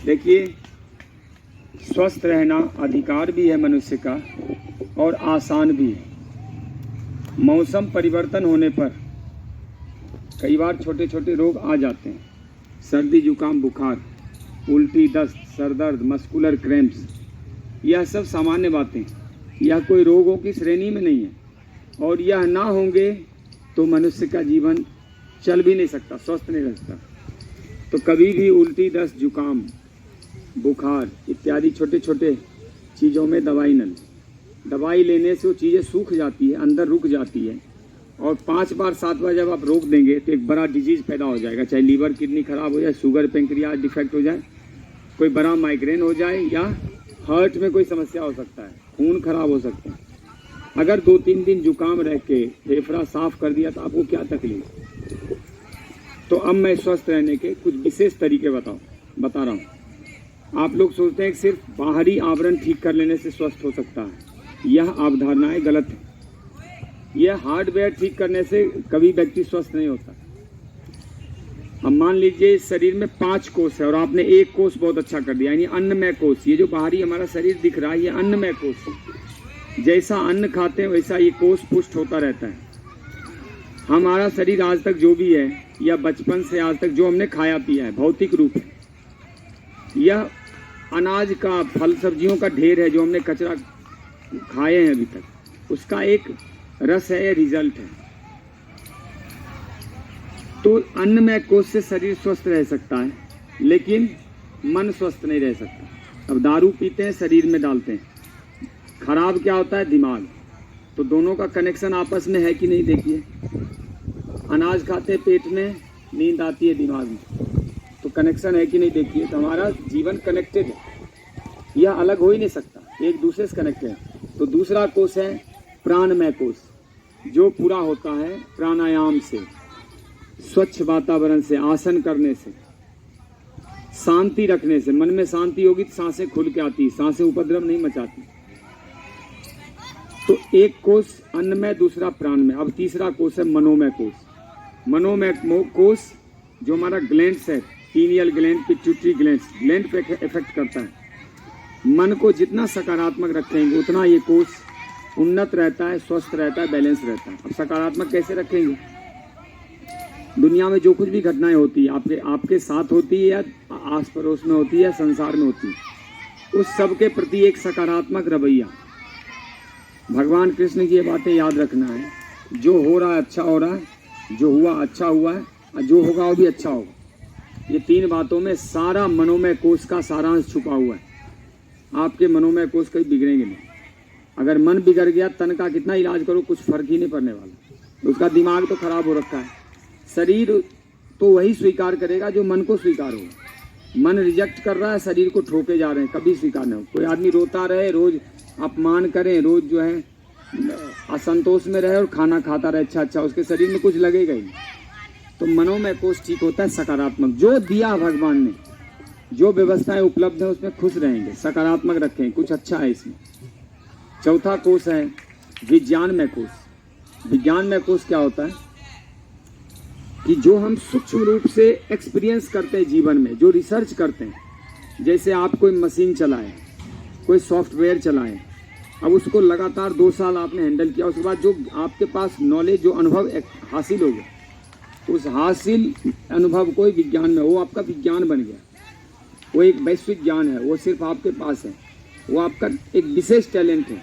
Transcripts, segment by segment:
देखिए, स्वस्थ रहना अधिकार भी है मनुष्य का और आसान भी है। मौसम परिवर्तन होने पर कई बार छोटे छोटे रोग आ जाते हैं। सर्दी, जुकाम, बुखार, उल्टी, दस्त, सर दर्द, मस्कुलर क्रैम्प्स, यह सब सामान्य बातें, यह कोई रोगों की श्रेणी में नहीं है। और यह ना होंगे तो मनुष्य का जीवन चल भी नहीं सकता, स्वस्थ नहीं रह सकता। तो कभी भी उल्टी, दस्त, जुकाम, बुखार इत्यादि छोटे छोटे चीज़ों में दवाई न लें। दवाई लेने से वो चीज़ें सूख जाती है, अंदर रुक जाती है, और 5 बार 7 बार जब आप रोक देंगे तो एक बड़ा डिजीज़ पैदा हो जाएगा। चाहे लीवर, किडनी खराब हो जाए, शुगर, पेंक्रियाज डिफेक्ट हो जाए, कोई बड़ा माइग्रेन हो जाए, या हार्ट में कोई समस्या हो सकता है, खून खराब हो सकता है। अगर 2-3 दिन जुकाम रह के फेफड़ा साफ कर दिया तो आपको क्या तकलीफ। तो अब मैं स्वस्थ रहने के कुछ विशेष तरीके बता रहा हूँ। आप लोग सोचते हैं कि सिर्फ बाहरी आवरण ठीक कर लेने से स्वस्थ हो सकता है। यह अवधारणाएं गलत है। यह हार्डवेयर ठीक करने से कभी व्यक्ति स्वस्थ नहीं होता। अब मान लीजिए इस शरीर में 5 कोष है और आपने एक कोष बहुत अच्छा कर दिया, यानी अन्नमय कोष। ये जो बाहरी हमारा शरीर दिख रहा है, ये अन्नमय कोष है। जैसा अन्न खाते हैं वैसा ये कोष पुष्ट होता रहता है। हमारा शरीर आज तक जो भी है, या बचपन से आज तक जो हमने खाया पिया है, भौतिक रूप है। यह अनाज का, फल सब्जियों का ढेर है जो हमने कचरा खाए हैं अभी तक, उसका एक रस है, या रिजल्ट है। तो अन्नमय कोष से शरीर स्वस्थ रह सकता है, लेकिन मन स्वस्थ नहीं रह सकता। अब दारू पीते हैं, शरीर में डालते हैं, खराब क्या होता है, दिमाग। तो दोनों का कनेक्शन आपस में है कि नहीं, देखिए। अनाज खाते पेट में, नींद आती है दिमाग में, तो कनेक्शन है कि नहीं, देखिए। तो हमारा जीवन कनेक्टेड है, यह अलग हो ही नहीं सकता, एक दूसरे से कनेक्टेड है। तो दूसरा कोष है प्राणमय कोष, जो पूरा होता है प्राणायाम से, स्वच्छ वातावरण से, आसन करने से, शांति रखने से। मन में शांति होगी तो सांसें खुल के आती, सांसें उपद्रव नहीं मचाती। तो एक कोष अन्नमय, दूसरा प्राणमय। अब तीसरा कोष है मनोमय कोष। मनोमय कोष जो हमारा ग्लैंड्स है, पीनियल ग्लैंड, पिट्यूटरी ग्लैंड पे इफेक्ट करता है। मन को जितना सकारात्मक रखेंगे उतना ये कोष उन्नत रहता है, स्वस्थ रहता है, बैलेंस रहता है। अब सकारात्मक कैसे रखेंगे? दुनिया में जो कुछ भी घटनाएं होती है, आपके साथ होती है, या आस पड़ोस में होती है, या संसार में होती है, उस सब के प्रति एक सकारात्मक रवैया। भगवान कृष्ण की ये बातें याद रखना है। जो हो रहा है अच्छा हो रहा है, जो हुआ अच्छा हुआ है, और जो होगा वो भी अच्छा होगा। ये 3 बातों में सारा मनोमय कोष का सारांश छुपा हुआ है। आपके मनोमय कोष कहीं बिगड़ेंगे नहीं। अगर मन बिगड़ गया, तन का कितना इलाज करो, कुछ फर्क ही नहीं पड़ने वाला। उसका दिमाग तो खराब हो रखा है। शरीर तो वही स्वीकार करेगा जो मन को स्वीकार हो। मन रिजेक्ट कर रहा है, शरीर को ठोके जा रहे हैं, कभी स्वीकार नहीं हो। कोई आदमी रोता रहे, रोज अपमान करे, रोज जो है असंतोष में रहे और खाना खाता रहे अच्छा, उसके शरीर में कुछ लगेगा ही। तो मनोमय कोष ठीक होता है सकारात्मक। जो दिया भगवान ने, जो व्यवस्थाएं उपलब्ध है, उसमें खुश रहेंगे, सकारात्मक रखें, कुछ अच्छा है इसमें। चौथा कोष है विज्ञानमय कोष। विज्ञानमय कोष क्या होता है कि जो हम सूक्ष्म रूप से एक्सपीरियंस करते हैं जीवन में, जो रिसर्च करते हैं। जैसे आप कोई मशीन चलाए, कोई सॉफ्टवेयर चलाए, अब उसको लगातार 2 साल आपने हैंडल किया, उसके बाद जो आपके पास नॉलेज, जो अनुभव हासिल हो गया, उस हासिल अनुभव को विज्ञान में, वो आपका विज्ञान बन गया। वो एक वैश्विक ज्ञान है, वो सिर्फ आपके पास है, वो आपका एक विशेष टैलेंट है।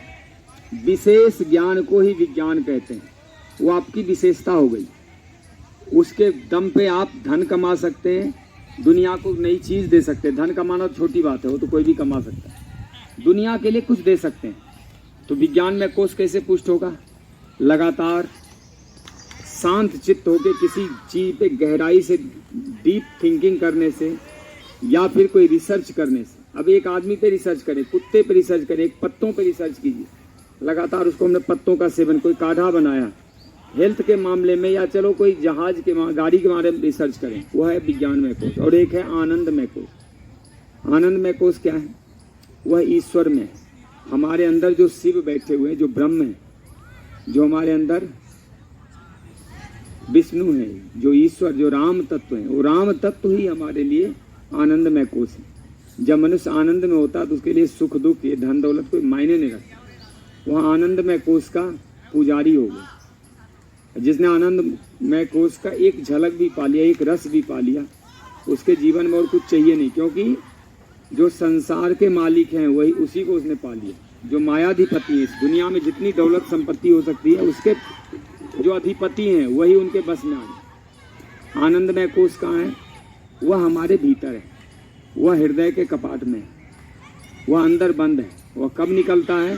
विशेष ज्ञान को ही विज्ञान कहते हैं। वो आपकी विशेषता हो गई। उसके दम पे आप धन कमा सकते हैं, दुनिया को नई चीज़ दे सकते हैं। धन कमाना छोटी बात है, वो तो कोई भी कमा सकता है। दुनिया के लिए कुछ दे सकते हैं। तो विज्ञान में कोष कैसे पुष्ट होगा? लगातार शांत चित्त होकर किसी चीज़ पे गहराई से डीप थिंकिंग करने से, या फिर कोई रिसर्च करने से। अब एक आदमी पे रिसर्च करें, कुत्ते पे रिसर्च करें, एक पत्तों पे रिसर्च कीजिए। लगातार उसको हमने पत्तों का सेवन, कोई काढ़ा बनाया, हेल्थ के मामले में, या चलो कोई जहाज के, गाड़ी के बारे में रिसर्च करें, वह है विज्ञानमय कोष। और एक है आनंदमय कोष। आनंदमय कोष क्या है? वह ईश्वर में है। हमारे अंदर जो शिव बैठे हुए हैं, जो ब्रह्म है, जो हमारे अंदर विष्णु है, जो ईश्वर, जो राम तत्व है, वो राम तत्व ही हमारे लिए आनंदमय कोष है। जब मनुष्य आनंद में होता है तो उसके लिए सुख दुख ये धन दौलत कोई मायने नहीं रखता। वह आनंदमय कोष का पुजारी हो गया। जिसने आनंदमय कोष का एक झलक भी पा लिया, एक रस भी पा लिया, उसके जीवन में और कुछ चाहिए नहीं, क्योंकि जो संसार के मालिक हैं वही उसी को उसने पा लिया। जो मायाधिपति है, इस दुनिया में जितनी दौलत संपत्ति हो सकती है उसके जो अधिपति हैं वही उनके बस में आ गए। आनंदमय कोष कहाँ है? वह हमारे भीतर है, वह हृदय के कपाट में है, वह अंदर बंद है। वह कब निकलता है?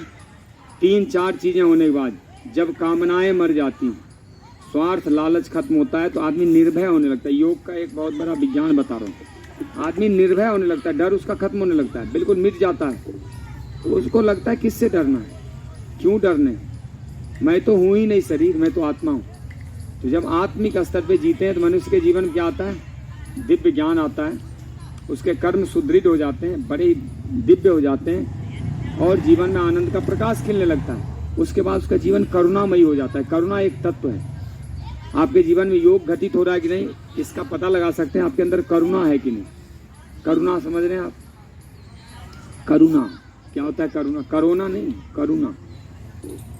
3-4 चीज़ें होने के बाद। जब कामनाएं मर जाती हैं, स्वार्थ लालच खत्म होता है, तो आदमी निर्भय होने लगता है। योग का एक बहुत बड़ा विज्ञान बता रहा हूँ। आदमी निर्भय होने लगता है, डर उसका खत्म होने लगता है, बिल्कुल मिट जाता है। तो उसको लगता है किससे डरना है, क्यों डरने, मैं तो हूँ ही नहीं शरीर, मैं तो आत्मा हूँ। तो जब आत्मिक स्तर पे जीते हैं तो मनुष्य के जीवन में क्या आता है? दिव्य ज्ञान आता है, उसके कर्म सुदृढ़ हो जाते हैं, बड़े दिव्य हो जाते हैं और जीवन में आनंद का प्रकाश खिलने लगता है। उसके बाद उसका जीवन करुणामयी हो जाता है। करुणा एक तत्व है। आपके जीवन में योग घटित हो रहा है कि नहीं, इसका पता लगा सकते हैं आपके अंदर करुणा है कि नहीं। करुणा समझ रहे हैं आप? करुणा क्या होता है? करुणा, करोना नहीं, करुणा।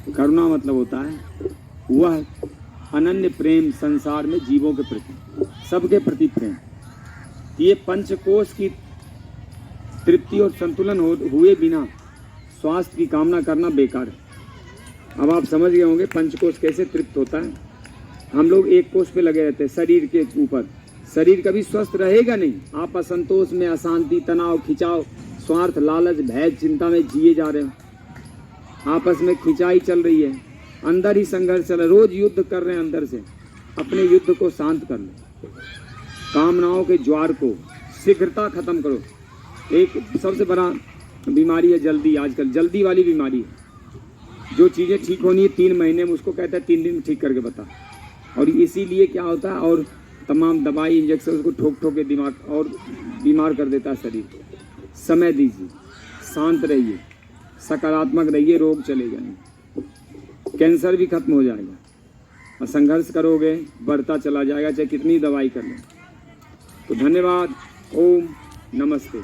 करुणा मतलब होता है वह अनन्य प्रेम संसार में जीवों के प्रति, सबके प्रति प्रेम। ये पंचकोश की तृप्ति और संतुलन हुए बिना स्वास्थ्य की कामना करना बेकार है। अब आप समझ गए होंगे पंचकोश कैसे तृप्त होता है। हम लोग एक कोष पे लगे रहते हैं, शरीर के ऊपर। शरीर कभी स्वस्थ रहेगा नहीं। आप असंतोष में, अशांति, तनाव, खिंचाव, स्वार्थ, लालच, भय, चिंता में जिए जा रहे हो। आपस में खिंचाई चल रही है, अंदर ही संघर्ष चल रहा है, रोज युद्ध कर रहे हैं अंदर से। अपने युद्ध को शांत कर लो, कामनाओं के ज्वार को शीघ्रता खत्म करो। एक सबसे बड़ा बीमारी है जल्दी, आजकल जल्दी वाली बीमारी है। जो चीज़ें ठीक होनी है 3 महीने में, उसको कहता है 3 दिन में ठीक करके बता। और इसीलिए क्या होता है, और तमाम दवाई इंजेक्शन उसको ठोक ठोक के दिमाग और बीमार कर देता है शरीर। समय दीजिए, शांत रहिए, सकारात्मक रहिए, रोग चले जाएंगे, कैंसर भी खत्म हो जाएगा। और संघर्ष करोगे बढ़ता चला जाएगा, चाहे कितनी दवाई कर लें। तो धन्यवाद। ओम नमस्ते।